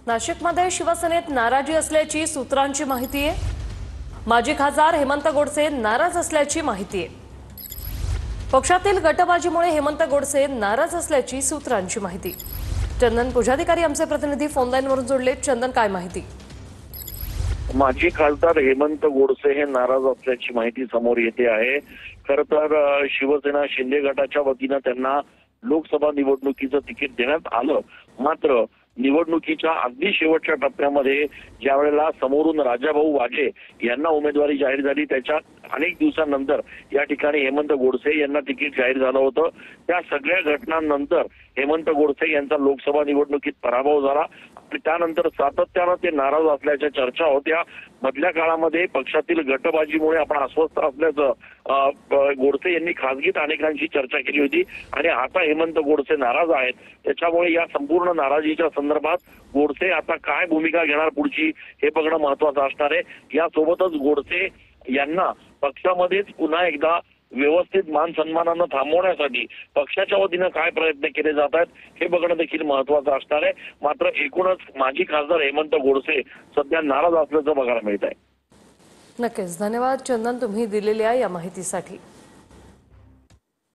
नाशिकमध्ये शिवसेनेत नाराजी असल्याची सूत्रांची माहिती आहे। माजी खासदार हेमंत गोडसे नाराज असल्याची माहिती आहे। पक्षातील गटबाजीमुळे हेमंत गोडसे नाराज असल्याची सूत्रांची माहिती। चंदन पुजाधिकारी आमचे प्रतिनिधी फोन लाईनवरून जोडले। चंदन, काय माहिती? माजी खासदार हेमंत गोडसे हे नाराज असल्याची माहिती समोर येते आहे। खरं तर शिवसेना शिंदे गटाच्या वतीनं त्यांना लोकसभा निवडणुकीचं तिकीट देण्यात आलं, मात्र निवडणुकीच्या अगदी शेवटच्या टप्प्यामध्ये ज्या वेळेला समोरून राजाभाऊ वाजे यांना उमेदवारी जाहीर झाली, त्याच्या अनेक दिवसांनंतर या ठिकाणी हेमंत गोडसे यांना तिकीट जाहीर झालं होतं। त्या सगळ्या घटनांनंतर हेमंत गोडसे यांचा लोकसभा निवडणुकीत पराभव झाला आणि त्यानंतर सातत्यानं ते नाराज असल्याच्या चर्चा होत्या। मधल्या काळामध्ये पक्षातील गटबाजीमुळे आपण अस्वस्थ असल्याचं गोडसे यांनी खासगीत अनेकांशी चर्चा केली होती आणि आता हेमंत गोडसे नाराज आहेत। त्याच्यामुळे या संपूर्ण नाराजीच्या संदर्भात गोडसे आता काय भूमिका घेणार पुढची हे बघणं महत्त्वाचं असणार आहे। यासोबतच गोडसे यांना पक्षामध्येच पुन्हा एकदा व्यवस्थित मान सन्मानानं थांबवण्यासाठी पक्षाच्या वतीनं काय प्रयत्न केले जात आहेत हे बघणं देखील महत्त्वाचं असणार आहे। मात्र एकूणच माजी खासदार हेमंत गोडसे सध्या नाराज असल्याचं बघायला मिळत आहे। नक्कीच, धन्यवाद चंदन, तुम्ही दिलेल्या या माहितीसाठी।